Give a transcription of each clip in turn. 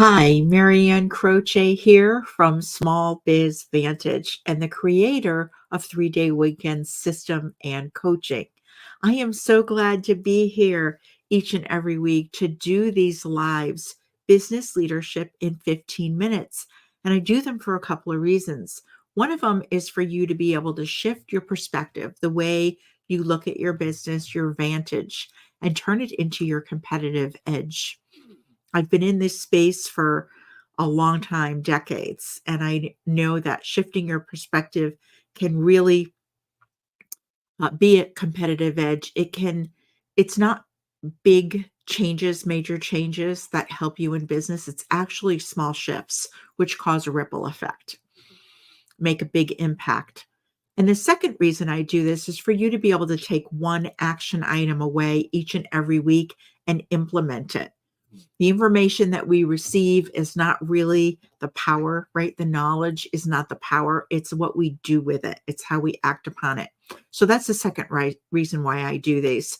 Hi, Marianne Croce here from Small Biz Vantage and the creator of 3 Day Weekend System and Coaching. I am so glad to be here each and every week to do these lives, business leadership in 15 minutes. And I do them for a couple of reasons. One of them is for you to be able to shift your perspective, the way you look at your business, your vantage, and turn it into your competitive edge. I've been in this space for a long time, decades, and I know that shifting your perspective can really be a competitive edge. It's not big changes, major changes that help you in business. It's actually small shifts, which cause a ripple effect, make a big impact. And the second reason I do this is for you to be able to take one action item away each and every week and implement it. The information that we receive is not really the power, right? The knowledge is not the power. It's what we do with it. It's how we act upon it. So that's the second reason why I do these.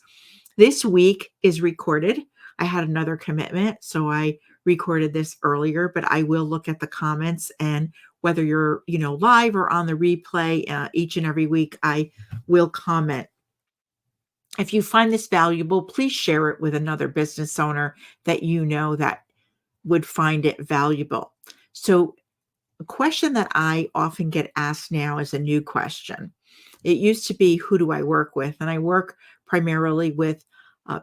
This week is recorded. I had another commitment, so I recorded this earlier, but I will look at the comments, and whether you're, live or on the replay, each and every week, I will comment. If you find this valuable, please share it with another business owner that you know that would find it valuable. So, a question that I often get asked now is a new question. It used to be, who do I work with? And I work primarily with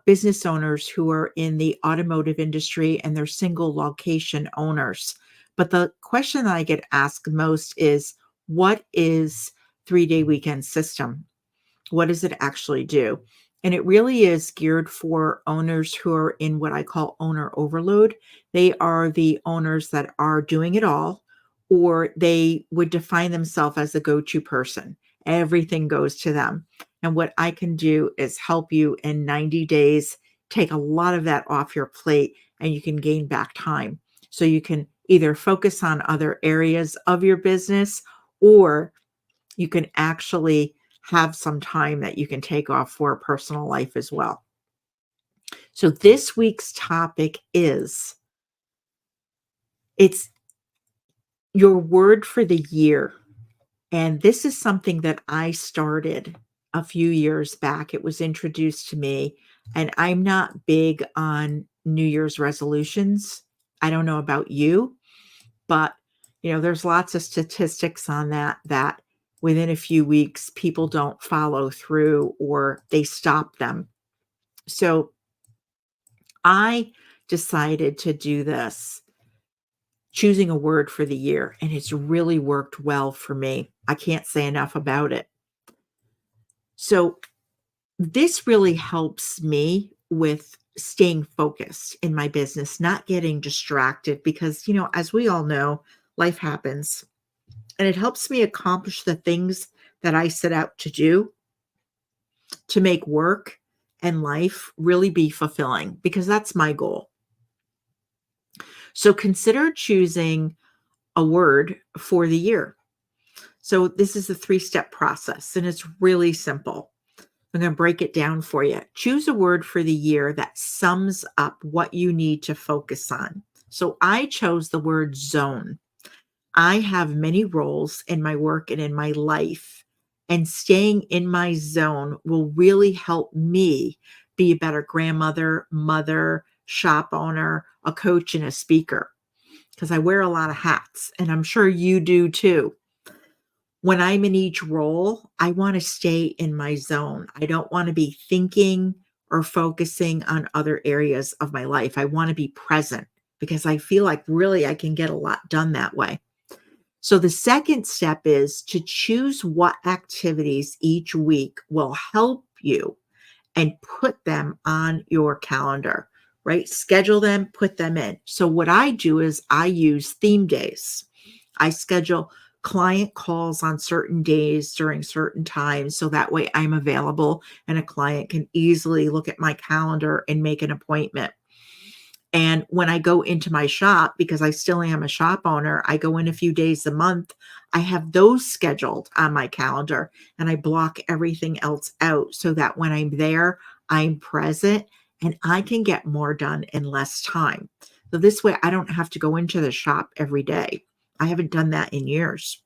business owners who are in the automotive industry and they're single location owners. But the question that I get asked most is, what is 3 Day Weekend System? What does it actually do? And it really is geared for owners who are in what I call owner overload. They are the owners that are doing it all, or they would define themselves as a go-to person. Everything goes to them. And what I can do is help you in 90 days, take a lot of that off your plate, and you can gain back time. So you can either focus on other areas of your business, or you can actually have some time that you can take off for a personal life as well. So this week's topic is, it's your word for the year. And this is something that I started a few years back. It was introduced to me, and I'm not big on New Year's resolutions. I don't know about you, but there's lots of statistics on that within a few weeks, people don't follow through or they stop them. So I decided to do this, choosing a word for the year, and it's really worked well for me. I can't say enough about it. So this really helps me with staying focused in my business, not getting distracted because, as we all know, life happens. And it helps me accomplish the things that I set out to do, to make work and life really be fulfilling, because that's my goal. So consider choosing a word for the year. So this is a 3-step process, and it's really simple. I'm going to break it down for you. Choose a word for the year that sums up what you need to focus on. So I chose the word zone. I have many roles in my work and in my life, and staying in my zone will really help me be a better grandmother, mother, shop owner, a coach, and a speaker, because I wear a lot of hats, and I'm sure you do too. When I'm in each role, I want to stay in my zone. I don't want to be thinking or focusing on other areas of my life. I want to be present because I feel like really I can get a lot done that way. So the second step is to choose what activities each week will help you and put them on your calendar, right? Schedule them, put them in. So what I do is I use theme days. I schedule client calls on certain days during certain times, so that way I'm available and a client can easily look at my calendar and make an appointment. And when I go into my shop, because I still am a shop owner, I go in a few days a month. I have those scheduled on my calendar, and I block everything else out so that when I'm there, I'm present and I can get more done in less time. So this way I don't have to go into the shop every day. I haven't done that in years.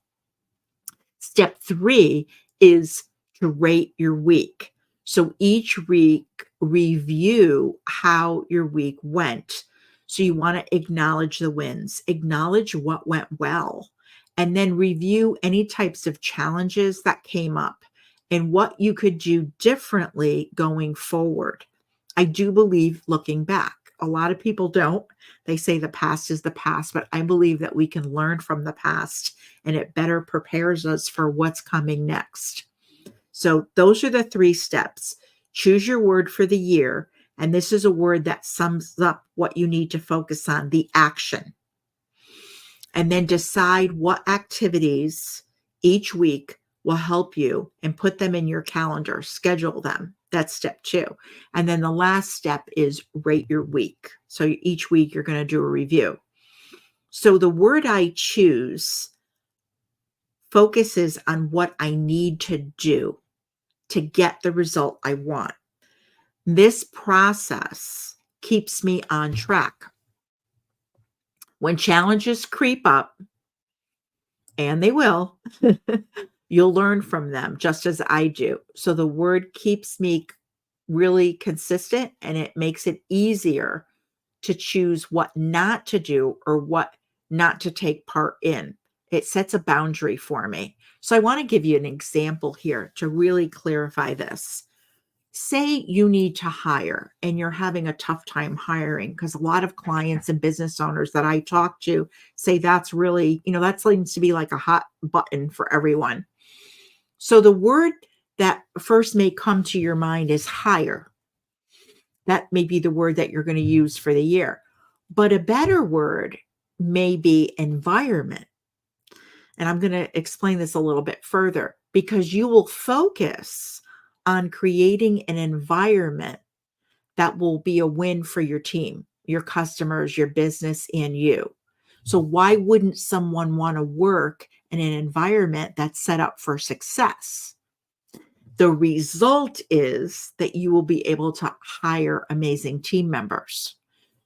Step 3 is to rate your week. So each week, review how your week went. So you want to acknowledge the wins, acknowledge what went well, and then review any types of challenges that came up and what you could do differently going forward. I do believe looking back. A lot of people don't. They say the past is the past, but I believe that we can learn from the past and it better prepares us for what's coming next. So those are the 3 steps. Choose your word for the year. And this is a word that sums up what you need to focus on, the action. And then decide what activities each week will help you and put them in your calendar, schedule them. That's step 2. And then the last step is rate your week. So each week you're going to do a review. So the word I choose focuses on what I need to do to get the result I want. This process keeps me on track. When challenges creep up, and they will, you'll learn from them just as I do. So the word keeps me really consistent and it makes it easier to choose what not to do or what not to take part in. It sets a boundary for me. So I want to give you an example here to really clarify this. Say you need to hire and you're having a tough time hiring because a lot of clients and business owners that I talk to say that's really, that seems to be like a hot button for everyone. So the word that first may come to your mind is hire. That may be the word that you're going to use for the year. But a better word may be environment. And I'm going to explain this a little bit further because you will focus on creating an environment that will be a win for your team, your customers, your business, and you. So why wouldn't someone want to work in an environment that's set up for success? The result is that you will be able to hire amazing team members.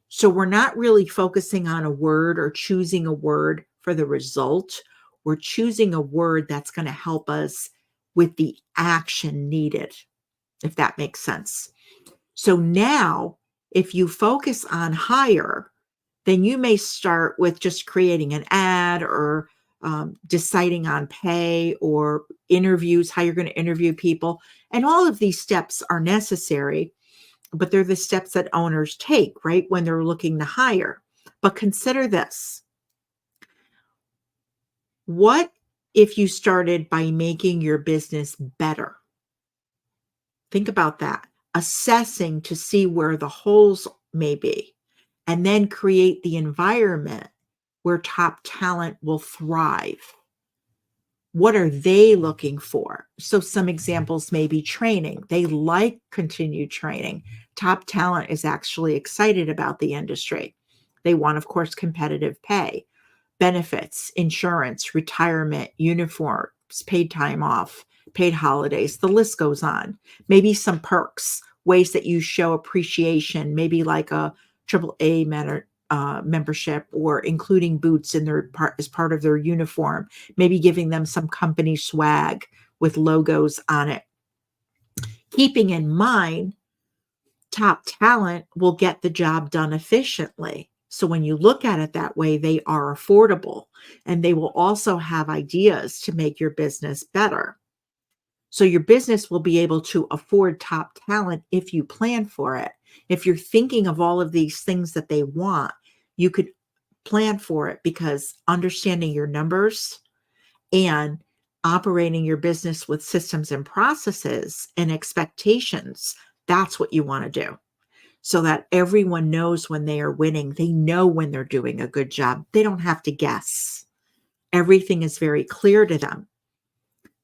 So we're not really focusing on a word or choosing a word for the result. We're choosing a word that's going to help us with the action needed, if that makes sense. So now, if you focus on hire, then you may start with just creating an ad or deciding on pay or interviews, how you're going to interview people. And all of these steps are necessary, but they're the steps that owners take, right, when they're looking to hire. But consider this. What if you started by making your business better? Think about that. Assessing to see where the holes may be, and then create the environment where top talent will thrive. What are they looking for? So some examples may be training. They like continued training. Top talent is actually excited about the industry. They want, of course, competitive pay, benefits, insurance, retirement, uniforms, paid time off, paid holidays. The list goes on. Maybe some perks, ways that you show appreciation, maybe like a AAA membership or including boots in their as part of their uniform, maybe giving them some company swag with logos on it. Keeping in mind, top talent will get the job done efficiently. So when you look at it that way, they are affordable and they will also have ideas to make your business better. So your business will be able to afford top talent if you plan for it. If you're thinking of all of these things that they want, you could plan for it because understanding your numbers and operating your business with systems and processes and expectations, that's what you want to do. So that everyone knows when they are winning. They know when they're doing a good job. They don't have to guess. Everything is very clear to them.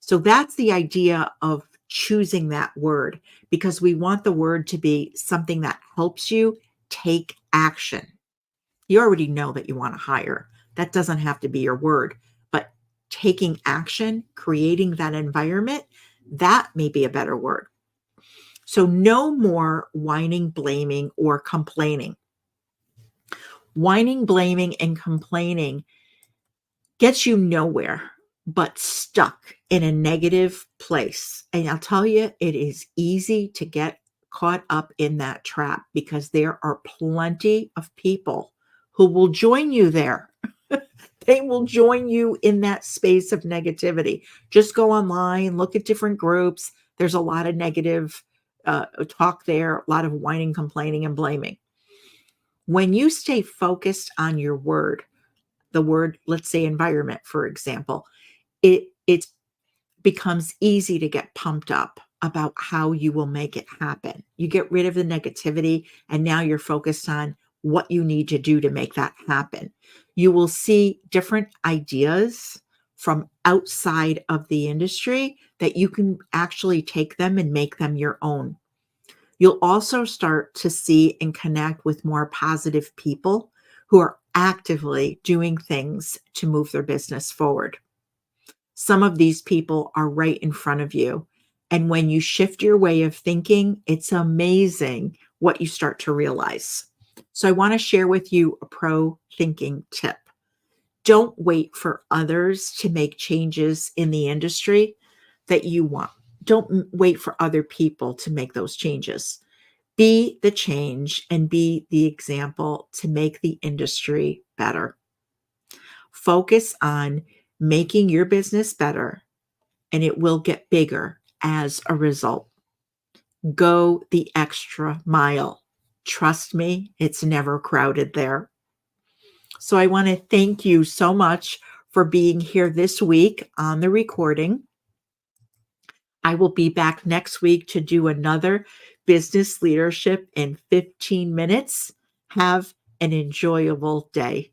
So that's the idea of choosing that word because we want the word to be something that helps you take action. You already know that you want to hire. That doesn't have to be your word, but taking action, creating that environment, that may be a better word. So no more whining, blaming, or complaining. Whining, blaming, and complaining gets you nowhere but stuck in a negative place. And I'll tell you, it is easy to get caught up in that trap because there are plenty of people who will join you there. They will join you in that space of negativity. Just go online, look at different groups. There's a lot of negative talk there, a lot of whining, complaining, and blaming. When you stay focused on your word, the word, let's say environment, for example, it becomes easy to get pumped up about how you will make it happen. You get rid of the negativity, and now you're focused on what you need to do to make that happen. You will see different ideas from outside of the industry that you can actually take them and make them your own. You'll also start to see and connect with more positive people who are actively doing things to move their business forward. Some of these people are right in front of you. And when you shift your way of thinking, it's amazing what you start to realize. So, I want to share with you a pro thinking tip. Don't wait for others to make changes in the industry that you want. Don't wait for other people to make those changes. Be the change and be the example to make the industry better. Focus on making your business better, and it will get bigger as a result. Go the extra mile. Trust me, it's never crowded there. So I want to thank you so much for being here this week on the recording. I will be back next week to do another business leadership in 15 minutes. Have an enjoyable day.